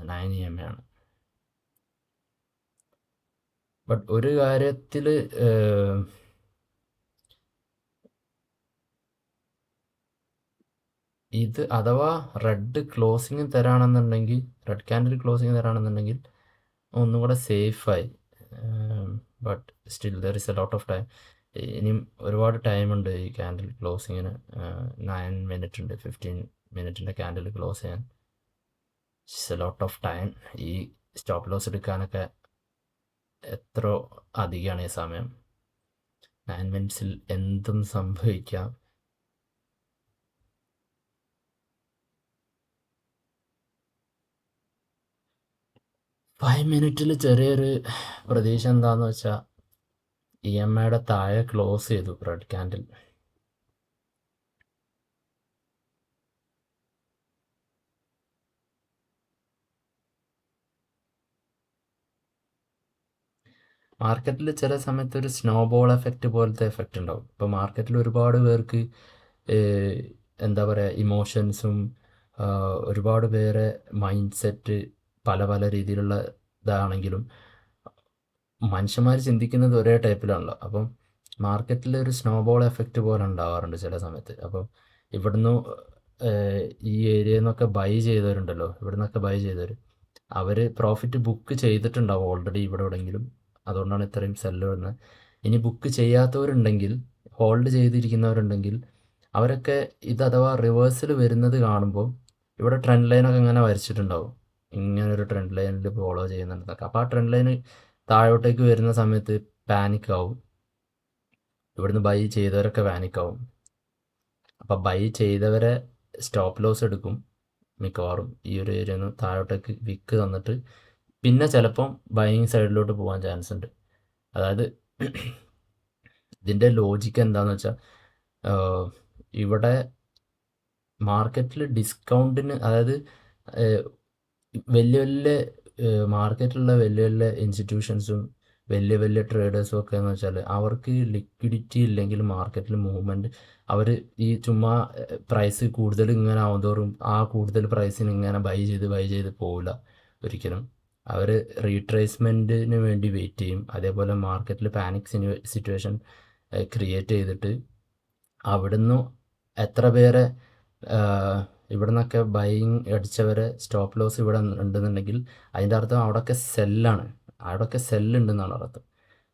9 EMA ആണ്. ബട്ട് ഒരു കാര്യത്തിൽ ഇത് അഥവാ റെഡ് ക്ലോസിങ് തരാണെന്നുണ്ടെങ്കിൽ, റെഡ് ക്യാൻഡിൽ ക്ലോസിങ് തരാണെന്നുണ്ടെങ്കിൽ ഒന്നും കൂടെ സേഫായി. But still there is a lot of time. ഇനിയും ഒരുപാട് ടൈമുണ്ട് ഈ ക്യാൻഡിൽ ക്ലോസിങ്ങിന്. 9 മിനിറ്റ് ഉണ്ട് 15 മിനിറ്റിൻ്റെ ക്യാൻഡിൽ ക്ലോസ് ചെയ്യാൻ. It's A lot of time. ഈ സ്റ്റോപ്പ് ലോസ് എടുക്കാനൊക്കെ എത്ര അധികമാണ് ഈ സമയം. 9 മിനിറ്റ്സിൽ എന്തും സംഭവിക്കാം. ഫൈവ് മിനിറ്റിൽ ചെറിയൊരു പ്രതീക്ഷ എന്താണെന്ന് വെച്ചാൽ EMAയുടെ താഴെ ക്ലോസ് ചെയ്തു റെഡ് ക്യാൻഡിൽ. മാർക്കറ്റിൽ ചില സമയത്ത് ഒരു സ്നോബോൾ എഫക്റ്റ് പോലത്തെ എഫക്റ്റ് ഉണ്ടാവും. ഇപ്പോൾ മാർക്കറ്റിൽ ഒരുപാട് പേർക്ക് എന്താ പറയുക, ഇമോഷൻസും ഒരുപാട് പേരെ മൈൻഡ് സെറ്റ് പല പല രീതിയിലുള്ള ഇതാണെങ്കിലും മനുഷ്യന്മാർ ചിന്തിക്കുന്നത് ഒരേ ടൈപ്പിലാണല്ലോ. അപ്പം മാർക്കറ്റിൽ ഒരു സ്നോബോൾ എഫക്റ്റ് പോലെ ഉണ്ടാവാറുണ്ട് ചില സമയത്ത്. അപ്പം ഇവിടുന്ന് ഈ ഏരിയയിൽ നിന്നൊക്കെ ബൈ ചെയ്തവരുണ്ടല്ലോ, ഇവിടുന്നൊക്കെ ബൈ ചെയ്തവർ അവർ പ്രോഫിറ്റ് ബുക്ക് ചെയ്തിട്ടുണ്ടാവും ഓൾറെഡി ഇവിടെ എവിടെയെങ്കിലും. അതുകൊണ്ടാണ് ഇത്രയും സെല്ല് വരുന്നത്. ഇനി ബുക്ക് ചെയ്യാത്തവരുണ്ടെങ്കിൽ, ഹോൾഡ് ചെയ്തിരിക്കുന്നവരുണ്ടെങ്കിൽ അവരൊക്കെ ഇത് അഥവാ റിവേഴ്സിൽ വരുന്നത് കാണുമ്പോൾ ഇവിടെ ട്രെൻഡ് ലൈനൊക്കെ ഇങ്ങനെ വരച്ചിട്ടുണ്ടാവും, ഇങ്ങനൊരു ട്രെൻഡ് ലൈനിൽ ഫോളോ ചെയ്യുന്നുണ്ടെന്നൊക്കെ. അപ്പോൾ ആ ട്രെൻഡ് ലൈന് താഴോട്ടേക്ക് വരുന്ന സമയത്ത് പാനിക്കാവും. ഇവിടുന്ന് ബൈ ചെയ്തവരൊക്കെ പാനിക്കാവും. അപ്പോൾ ബൈ ചെയ്തവരെ സ്റ്റോപ്പ് ലോസ് എടുക്കും മിക്കവാറും. ഈ ഒരു ഏരിയയിൽ നിന്ന് താഴോട്ടേക്ക് വിക്ക് തന്നിട്ട് പിന്നെ ചിലപ്പം ബൈയിങ് സൈഡിലോട്ട് പോകാൻ ചാൻസ് ഉണ്ട്. അതായത് ഇതിൻ്റെ ലോജിക്ക് എന്താണെന്ന് വെച്ചാൽ, ഇവിടെ മാർക്കറ്റിൽ ഡിസ്കൗണ്ടിന്, അതായത് വലിയ വലിയ മാർക്കറ്റിലുള്ള വലിയ വലിയ ഇൻസ്റ്റിറ്റ്യൂഷൻസും വലിയ വലിയ ട്രേഡേഴ്സും ഒക്കെ എന്ന് വെച്ചാൽ അവർക്ക് ലിക്വിഡിറ്റി ഇല്ലെങ്കിൽ മാർക്കറ്റിൽ മൂവ്മെൻറ്റ്, അവർ ഈ ചുമ്മാ പ്രൈസ് കൂടുതൽ ഇങ്ങനെ ആവുന്തോറും ആ കൂടുതൽ പ്രൈസിന് ഇങ്ങനെ ബൈ ചെയ്ത് പോവില്ല ഒരിക്കലും. അവർ റീട്രേസ്മെൻറ്റിന് വേണ്ടി വെയിറ്റ് ചെയ്യും. അതേപോലെ മാർക്കറ്റിൽ പാനിക് സിറ്റുവേഷൻ ക്രിയേറ്റ് ചെയ്തിട്ട് അവിടുന്ന് എത്ര പേരെ ഇവിടെ നിന്നൊക്കെ ബൈയിങ് അടിച്ചവരെ സ്റ്റോപ്പ് ലോസ് ഇവിടെ ഉണ്ടെന്നുണ്ടെങ്കിൽ അതിൻ്റെ അർത്ഥം അവിടെയൊക്കെ സെല്ലാണ്, അവിടെയൊക്കെ സെല്ലുണ്ടെന്നാണ് അർത്ഥം.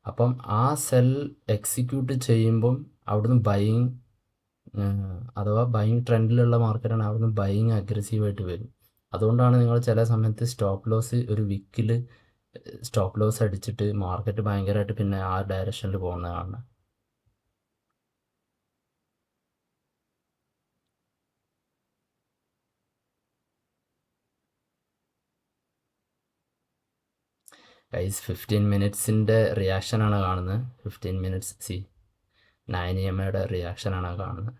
അപ്പം ആ സെൽ എക്സിക്യൂട്ട് ചെയ്യുമ്പം അവിടുന്ന് ബൈയിങ്, അഥവാ ബൈയിങ് ട്രെൻഡിലുള്ള മാർക്കറ്റാണ്, അവിടുന്ന് ബൈയിങ് അഗ്രസീവായിട്ട് വരും. അതുകൊണ്ടാണ് നിങ്ങൾ ചില സമയത്ത് സ്റ്റോപ്പ് ലോസ് ഒരു വിക്കിൽ സ്റ്റോപ്പ് ലോസ് അടിച്ചിട്ട് മാർക്കറ്റ് ഭയങ്കരമായിട്ട് പിന്നെ ആ ഡയറക്ഷനിൽ പോകുന്നത് കാണുന്നത്. ഗൈസ് 15 മിനിറ്റ്സിൻ്റെ റിയാക്ഷനാണ് കാണുന്നത്. 15 മിനിറ്റ്സ് സി 9 EMAയുടെ റിയാക്ഷനാണ് കാണുന്നത്.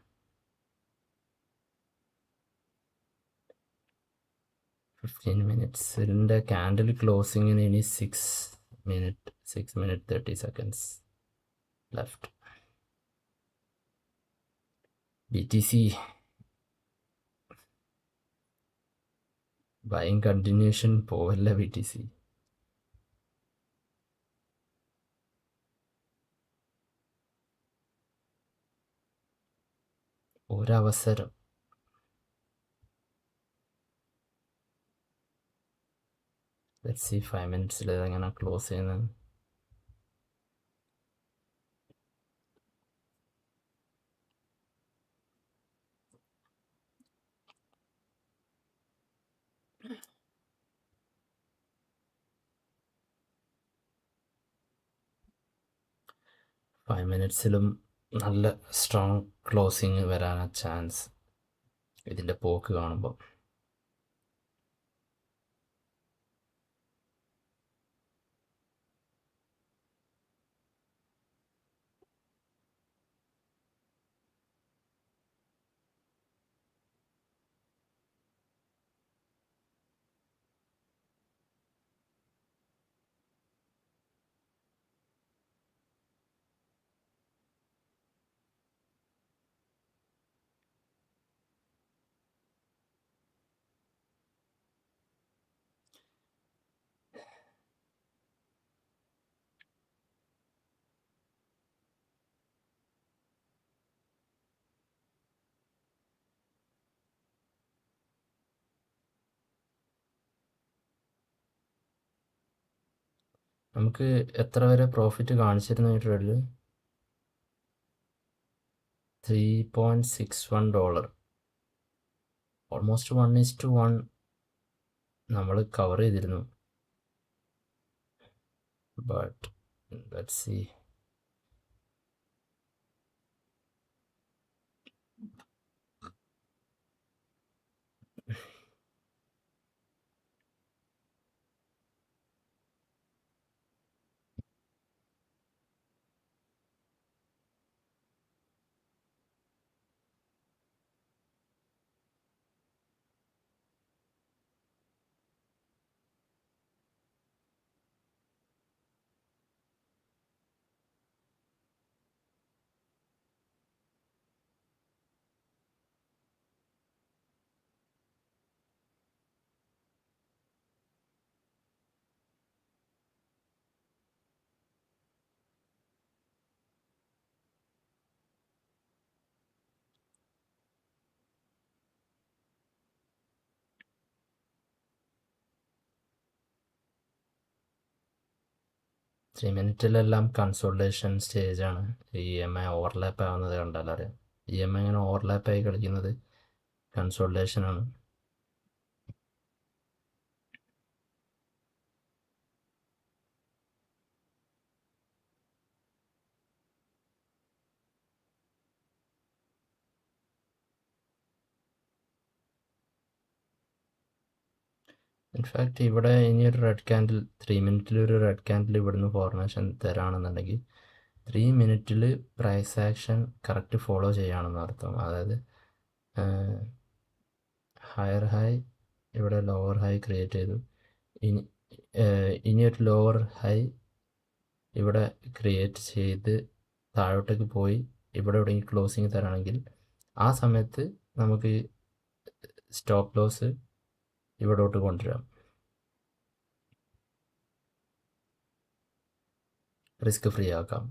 15 മിനിറ്റ്സിൻ്റെ ക്യാൻഡിൽ ക്ലോസിങ്ങിന് ഇനി 6 minute 30 seconds left. BTC buying continuation പോവല്ല BTC. ഒരവസരം. ലെറ്റ്സ് സീ 5 മിനിറ്റ്സിൽ ഇതെങ്ങനെ ക്ലോസ് ചെയ്യുന്നത്. ഫൈവ് മിനിറ്റ്സിലും നല്ല സ്ട്രോങ് ക്ലോസിങ് വരാനാണ് ചാൻസ് ഇതിൻ്റെ പോക്ക് കാണുമ്പോൾ. നമുക്ക് എത്ര വരെ പ്രോഫിറ്റ് കാണിച്ചിരുന്നു ഈ ട്രേഡിൽ? $3.61. ഓൾമോസ്റ്റ് 1:1 നമ്മൾ കവർ ചെയ്തിരുന്നു. But let's see. ത്രീ മിനിറ്റിലെല്ലാം കൺസോൾട്ടേഷൻ സ്റ്റേജാണ്. EMA ഓവർലാപ്പ് ആവുന്നത് കണ്ടാലറിയാം. EMA ഇങ്ങനെ ഓവർലാപ്പായി കളിക്കുന്നത് കൺസോൾട്ടേഷനാണ്. ഇൻഫാക്റ്റ് ഇവിടെ ഇനിയൊരു റെഡ് ക്യാൻഡിൽ 3 മിനിറ്റിലൊരു റെഡ് ക്യാൻഡിൽ ഇവിടുന്ന് ഫോർമേഷൻ തരാണെന്നുണ്ടെങ്കിൽ 3 മിനിറ്റിൽ പ്രൈസ് ആക്ഷൻ കറക്റ്റ് ഫോളോ ചെയ്യുകയാണെന്ന് അർത്ഥം. അതായത് ഹയർ ഹൈ ഇവിടെ ലോവർ ഹൈ ക്രിയേറ്റ് ചെയ്തു. ഇനിയൊരു ലോവർ ഹൈ ഇവിടെ ക്രിയേറ്റ് ചെയ്ത് താഴോട്ടേക്ക് പോയി ഇവിടെ എവിടെയെങ്കിലും ക്ലോസിങ് തരാണെങ്കിൽ ആ സമയത്ത് നമുക്ക് സ്റ്റോപ്പ് ലോസ് ഇവിടോട്ട് കൊണ്ടുവരാം. റിസ്ക് ഫ്രീ ആക്കാം.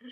I'm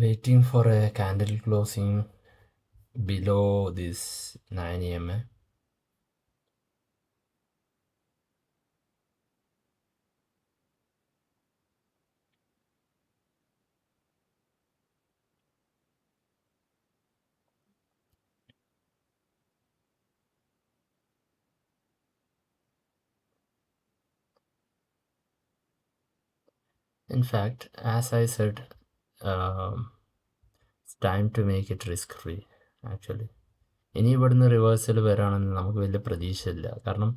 waiting for a candle closing below this 9 EMA. In fact, as I said, it's time to make it risk free actually. ഇനി ഇവിടുന്ന് റിവേഴ്സൽ വരാണെന്ന് നമുക്ക് വലിയ പ്രതീക്ഷയില്ല. കാരണം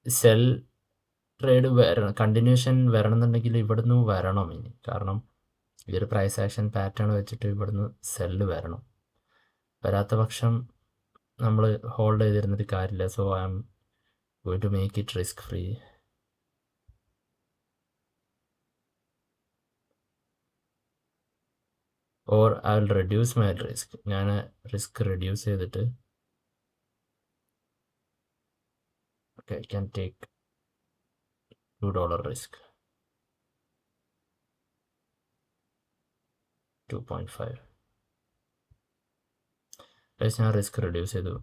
സെൽ ട്രേഡ് വരണം, കണ്ടിന്യൂഷൻ വരണം എന്നുണ്ടെങ്കിൽ ഇവിടുന്ന് വരണം ഇനി. കാരണം ഈ ഒരു പ്രൈസ് ആക്ഷൻ പാറ്റേൺ വെച്ചിട്ട് ഇവിടുന്ന് സെല്ല് വരണം. വരാത്ത പക്ഷം നമ്മൾ ഹോൾഡ് ചെയ്തിരുന്നിട്ട് കാര്യമില്ല. So I am going to make it risk free. Or I will reduce my risk. ഞാൻ റിസ്ക് റെഡ്യൂസ് ചെയ്തിട്ട് okay I can take $2 risk, 2.5. ഞാൻ റിസ്ക് റെഡ്യൂസ് ചെയ്തു.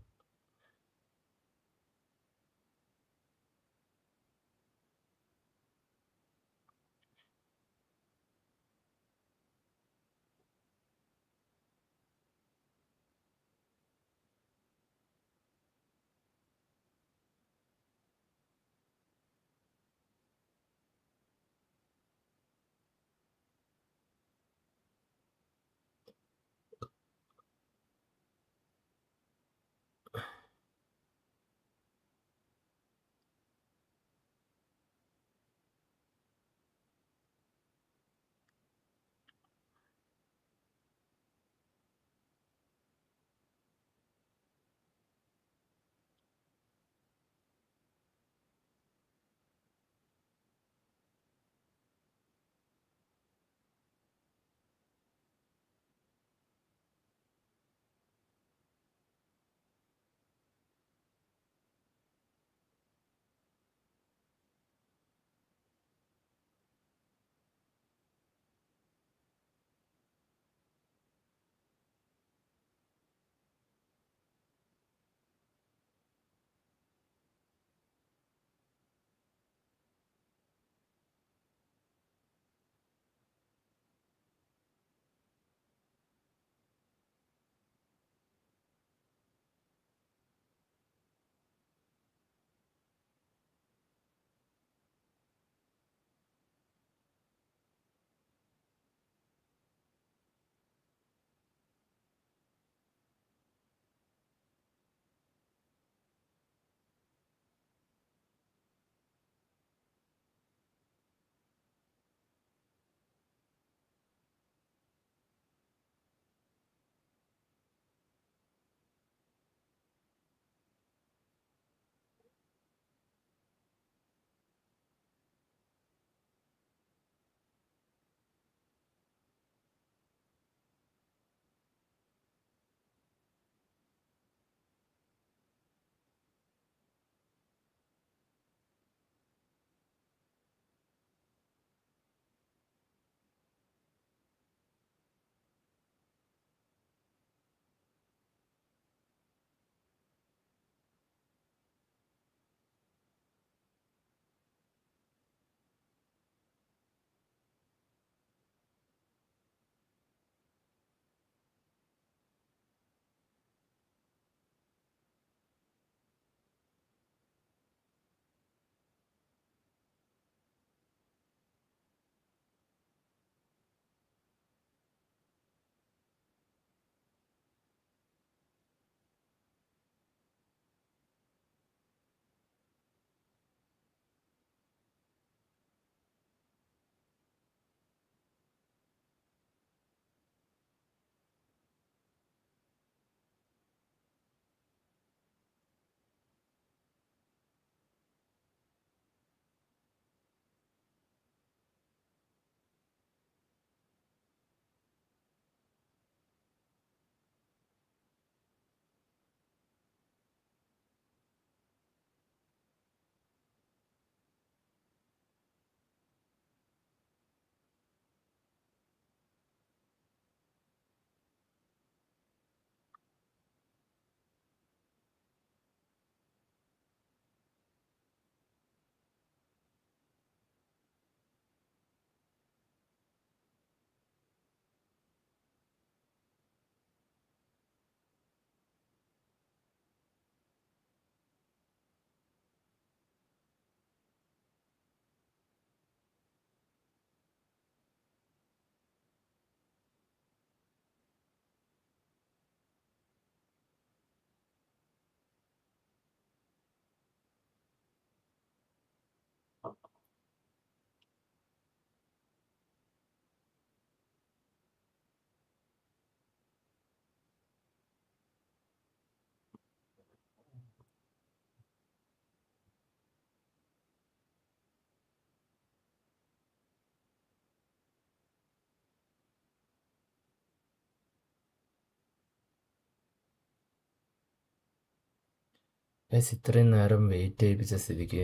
ഗൈസ് ഇത്രയും നേരം വെയിറ്റ് ചെയ്യിപ്പിച്ച സ്ഥിതിക്ക്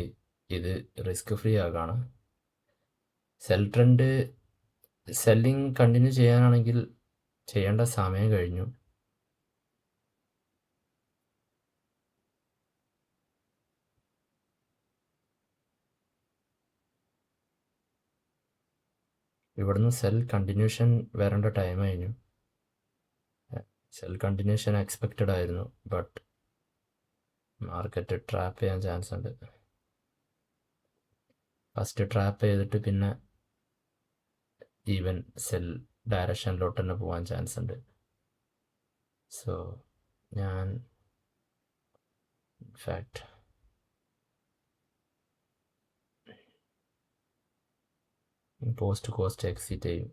ഇത് റിസ്ക് ഫ്രീ ആകാണ്. സെൽ ട്രെൻഡ് സെല്ലിങ് കണ്ടിന്യൂ ചെയ്യാനാണെങ്കിൽ ചെയ്യേണ്ട സമയം കഴിഞ്ഞു. ഇവിടുന്ന് സെൽ കണ്ടിന്യൂഷൻ വരേണ്ട ടൈം കഴിഞ്ഞു. സെൽ കണ്ടിന്യൂഷൻ എക്സ്പെക്റ്റഡ് ആയിരുന്നു, ബട്ട് മാർക്കറ്റ് ട്രാപ്പ് ചെയ്യാൻ ചാൻസ് ഉണ്ട്. ഫസ്റ്റ് ട്രാപ്പ് ചെയ്തിട്ട് പിന്നെ ഈവൻ സെൽ ഡയറക്ഷനിലോട്ട് തന്നെ പോകാൻ ചാൻസ് ഉണ്ട്. സോ ഞാൻ ഇൻഫാക്റ്റ് പോസ്റ്റ് കോസ്റ്റ് എക്സിറ്റ് ചെയ്യും.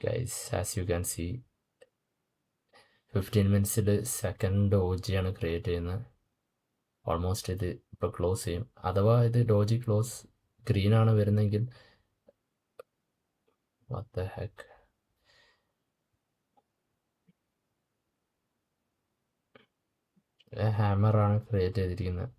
Guys as you can see 15 മിനിറ്റ്സിൽ സെക്കൻഡ് ഡോജിയാണ് ക്രിയേറ്റ് ചെയ്യുന്നത്. ഓൾമോസ്റ്റ് ഇത് ഇപ്പോൾ ക്ലോസ് ചെയ്യും. അഥവാ ഇത് ഡോജി ക്ലോസ് ഗ്രീനാണ് വരുന്നതെങ്കിൽ വാട്ട് ദ ഹെക്ക്, ഹാമറാണ് ക്രിയേറ്റ് ചെയ്തിരിക്കുന്നത്.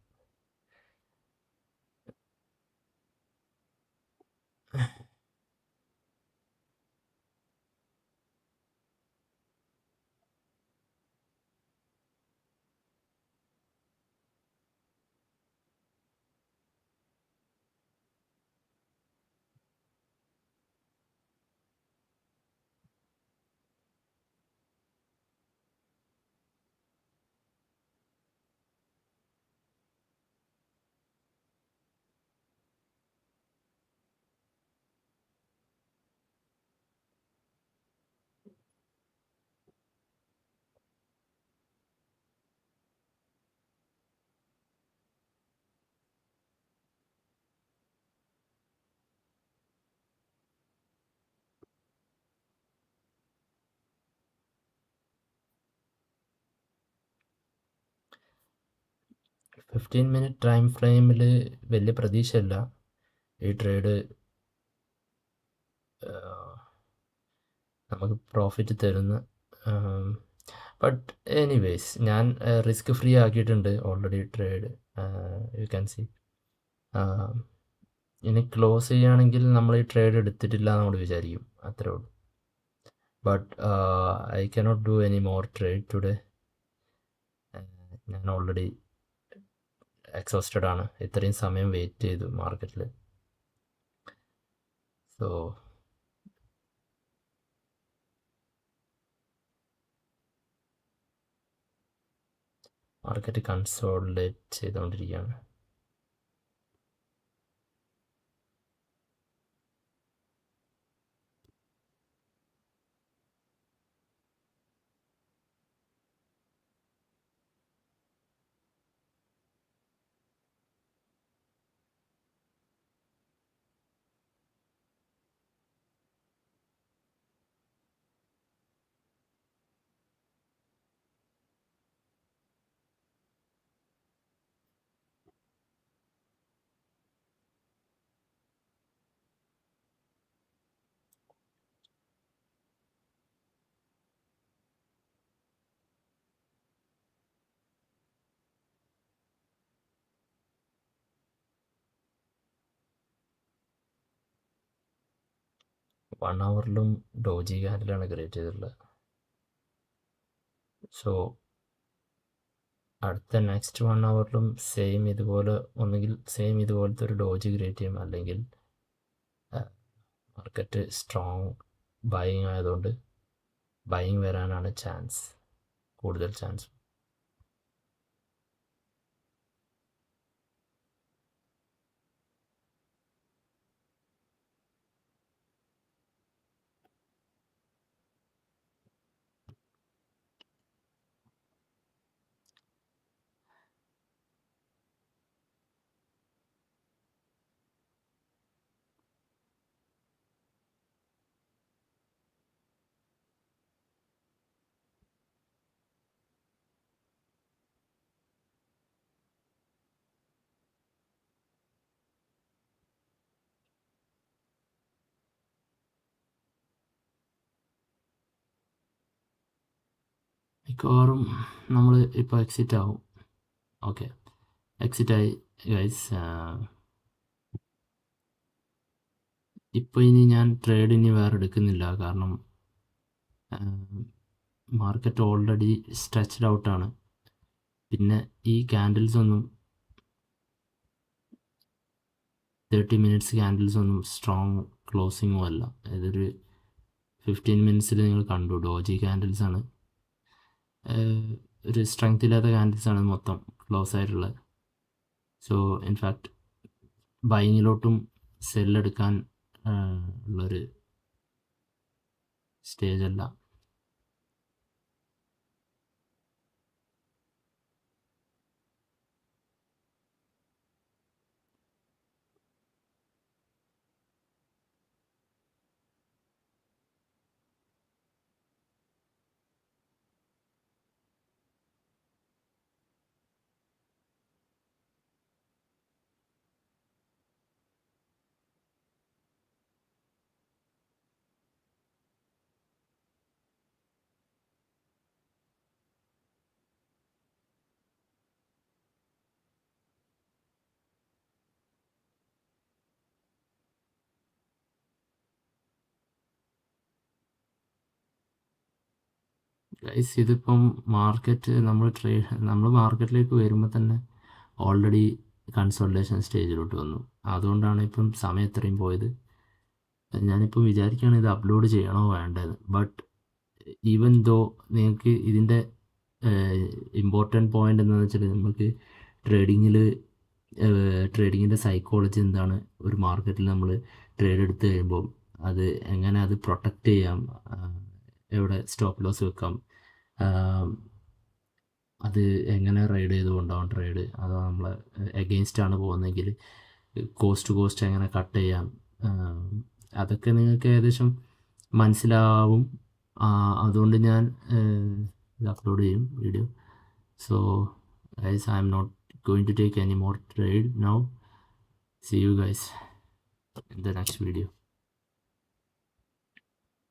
ഫിഫ്റ്റീൻ മിനിറ്റ് ടൈം ഫ്രെയിമിൽ വലിയ പ്രതീക്ഷയില്ല ഈ ട്രേഡ് നമുക്ക് പ്രോഫിറ്റ് തരുന്ന. ബട്ട് എനിവേസ് ഞാൻ റിസ്ക് ഫ്രീ ആക്കിയിട്ടുണ്ട് already trade, U can C. ഇനി ക്ലോസ് ചെയ്യുകയാണെങ്കിൽ നമ്മൾ ഈ ട്രേഡ് എടുത്തിട്ടില്ല നമ്മൾ വിചാരിക്കും, അത്രേ ഉള്ളൂ. But I cannot do any more trade today. ഞാൻ ഓൾറെഡി എക്സോസ്റ്റഡ് ആണ്, ഇത്രയും സമയം വെയിറ്റ് ചെയ്തു മാർക്കറ്റിൽ. സോ മാർക്കറ്റ് കൺസോളിഡേറ്റ് ചെയ്തുകൊണ്ടിരിക്കുകയാണ്. വൺ അവറിലും ഡോജി ക്യാൻഡിലാണ് ക്രിയേറ്റ് ചെയ്തിട്ടുള്ളത്. സോ അടുത്ത നെക്സ്റ്റ് 1 അവറിലും സെയിം ഇതുപോലെ, ഒന്നുകിൽ സെയിം ഇതുപോലത്തെ ഒരു ഡോജ് ക്രിയേറ്റ് ചെയ്യും, അല്ലെങ്കിൽ മാർക്കറ്റ് സ്ട്രോങ് ബൈയിങ് ആയതുകൊണ്ട് ബൈയിങ് വരാനാണ് ചാൻസ്, കൂടുതൽ ചാൻസ്. മിക്കവാറും നമ്മൾ ഇപ്പോൾ എക്സിറ്റ് ആവും. ഓക്കെ, എക്സിറ്റായി ഗൈസ്. ഇപ്പോൾ ഇനി ഞാൻ ട്രേഡ് ഇനി വേറെ എടുക്കുന്നില്ല, കാരണം മാർക്കറ്റ് ഓൾറെഡി സ്ട്രെച്ച്ഡ് ഔട്ടാണ്. പിന്നെ ഈ ക്യാൻഡിൽസ് ഒന്നും 30 മിനിറ്റ്സ് ക്യാൻഡിൽസ് ഒന്നും സ്ട്രോങ് ക്ലോസിങ്ങും അല്ല. ഇതൊരു 15 മിനിറ്റ്സിൽ നിങ്ങൾ കണ്ടു ഡോജി ക്യാൻഡിൽസ് ആണ്, ഒരു സ്ട്രെങ്ത് ഇല്ലാത്ത ക്യാൻഡിൽസ് ആണ് മൊത്തം ക്ലോസ് ആയിട്ടുള്ളത്. സോ ഇൻഫാക്റ്റ് ബൈങ്ങിലോട്ടും സെല്ലെടുക്കാൻ ഉള്ളൊരു സ്റ്റേജ് അല്ല. ഗൈസ് ഇതിപ്പം മാർക്കറ്റ് നമ്മൾ മാർക്കറ്റിലേക്ക് വരുമ്പോൾ തന്നെ ഓൾറെഡി കൺസോൾട്ടേഷൻ സ്റ്റേജിലോട്ട് വന്നു. അതുകൊണ്ടാണ് ഇപ്പം സമയം ഇത്രയും പോയത്. ഞാനിപ്പം വിചാരിക്കുകയാണ് ഇത് അപ്ലോഡ് ചെയ്യണോ വേണ്ടതെന്ന്. ബട്ട് ഈവൻ ദോ നിങ്ങൾക്ക് ഇതിൻ്റെ ഇമ്പോർട്ടൻറ്റ് പോയിൻ്റ് എന്താണെന്ന് വെച്ചാൽ നമുക്ക് ട്രേഡിങ്ങിൻ്റെ സൈക്കോളജി എന്താണ്, ഒരു മാർക്കറ്റിൽ നമ്മൾ ട്രേഡ് എടുത്ത് കഴിയുമ്പോൾ അത് എങ്ങനെ അത് പ്രൊട്ടക്റ്റ് ചെയ്യാം, എവിടെ സ്റ്റോപ്പ് ലോസ് വെക്കാം, അത് എങ്ങനെ റൈഡ് ചെയ്ത് കൊണ്ടുപോകാം ട്രേഡ്, അഥവാ നമ്മൾ എഗെയിൻസ്റ്റ് ആണ് പോകുന്നതെങ്കിൽ കോസ്റ്റ് എങ്ങനെ കട്ട് ചെയ്യാം, അതൊക്കെ നിങ്ങൾക്ക് ഏകദേശം മനസ്സിലാവും. അതുകൊണ്ട് ഞാൻ ഇത് അപ്ലോഡ് ചെയ്യും video. So guys, I am not going to take any more trade now. See you guys in the next video.